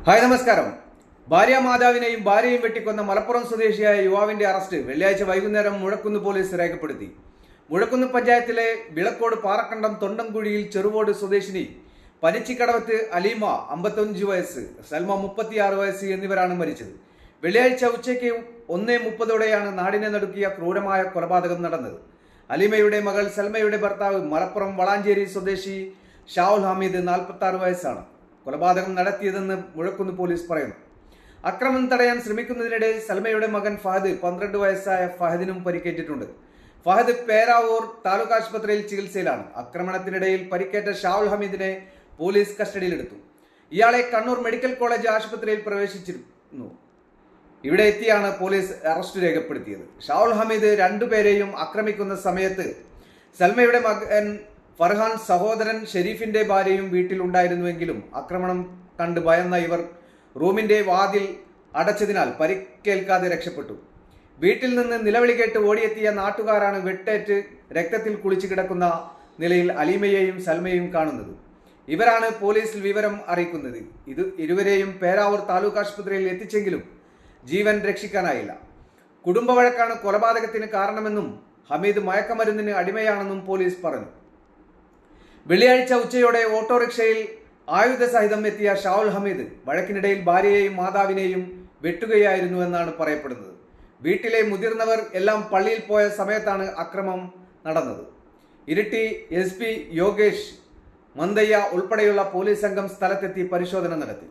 Hi നമസ്കാരം. ഭാര്യാമാതാവിനെയും ഭാര്യയും വെട്ടിക്കൊന്ന മലപ്പുറം സ്വദേശിയായ യുവാവിന്റെ അറസ്റ്റ് വെള്ളിയാഴ്ച വൈകുന്നേരം മുഴക്കുന്ന് പോലീസ് രേഖപ്പെടുത്തി. മുഴക്കുന്ന് പഞ്ചായത്തിലെ വിളക്കോട് പാറക്കണ്ടം തൊണ്ടംകുഴിയിൽ ചെറുവോട് സ്വദേശിനി പനിച്ചിക്കടവത്ത് അലീമ 55 വയസ്സ്, സൽമ 36 വയസ്സ് എന്നിവരാണ് മരിച്ചത്. വെള്ളിയാഴ്ച ഉച്ചയ്ക്ക് 1:30 നാടിനെ നടുക്കിയ ക്രൂരമായ കൊലപാതകം നടന്നത്. അലീമയുടെ മകൾ സൽമയുടെ ഭർത്താവ് മലപ്പുറം വളാഞ്ചേരി സ്വദേശി ഷാവുൽ ഹമീദ് 46 വയസ്സാണ് കൊലപാതകം നടത്തിയതെന്ന് മുഴക്കുന്ന് പോലീസ് പറയുന്നു. അക്രമം തടയാൻ ശ്രമിക്കുന്നതിനിടെ സൽമയുടെ മകൻ ഫഹദ് 12 വയസ്സായ ഫഹദിനും പരിക്കേറ്റിട്ടുണ്ട്. ഫഹദ് പേരാവൂർ താലൂക്ക് ആശുപത്രിയിൽ ചികിത്സയിലാണ്. ആക്രമണത്തിനിടയിൽ പരിക്കേറ്റ ഷാവുൽ ഹമീദിനെ പോലീസ് കസ്റ്റഡിയിലെടുത്തു. ഇയാളെ കണ്ണൂർ മെഡിക്കൽ കോളേജ് ആശുപത്രിയിൽ പ്രവേശിച്ചിരുന്നു. ഇവിടെ എത്തിയാണ് പോലീസ് അറസ്റ്റ് രേഖപ്പെടുത്തിയത്. ഷാവുൽ ഹമീദ് രണ്ടുപേരെയും ആക്രമിക്കുന്ന സമയത്ത് സൽമയുടെ മകൻ ഫർഹാൻ, സഹോദരൻ ഷെരീഫിന്റെ ഭാര്യയും വീട്ടിലുണ്ടായിരുന്നുവെങ്കിലും ആക്രമണം കണ്ട് ഭയന്ന ഇവർ റൂമിന്റെ വാതിൽ അടച്ചതിനാൽ പരിക്കേൽക്കാതെ രക്ഷപ്പെട്ടു. വീട്ടിൽ നിന്ന് നിലവിളി കേട്ട് ഓടിയെത്തിയ നാട്ടുകാരാണ് വെട്ടേറ്റ് രക്തത്തിൽ കുളിച്ചു കിടക്കുന്ന നിലയിൽ അലീമയെയും സൽമയെയും കാണുന്നത്. ഇവരാണ് പോലീസിൽ വിവരം അറിയിക്കുന്നത്. ഇരുവരെയും പേരാവൂർ താലൂക്ക് ആശുപത്രിയിൽ എത്തിച്ചെങ്കിലും ജീവൻ രക്ഷിക്കാനായില്ല. കുടുംബവഴക്കാണ് കൊലപാതകത്തിന് കാരണമെന്നും ഹമീദ് മയക്കമരുന്നിന് അടിമയാണെന്നും പോലീസ് പറഞ്ഞു. വെള്ളിയാഴ്ച ഉച്ചയോടെ ഓട്ടോറിക്ഷയിൽ ആയുധസഹിതം എത്തിയ ഷാവുൽ ഹമീദ് വഴക്കിനിടയിൽ ഭാര്യയെയും മാതാവിനെയും വെട്ടുകയായിരുന്നു എന്നാണ് പറയപ്പെടുന്നത്. വീട്ടിലെ മുതിർന്നവർ എല്ലാം പള്ളിയിൽ പോയ സമയത്താണ് അക്രമം നടന്നത്. ഇരിട്ടി SP യോഗേഷ് മന്ദയ്യ ഉൾപ്പെടെയുള്ള പോലീസ് സംഘം സ്ഥലത്തെത്തി പരിശോധന നടത്തി.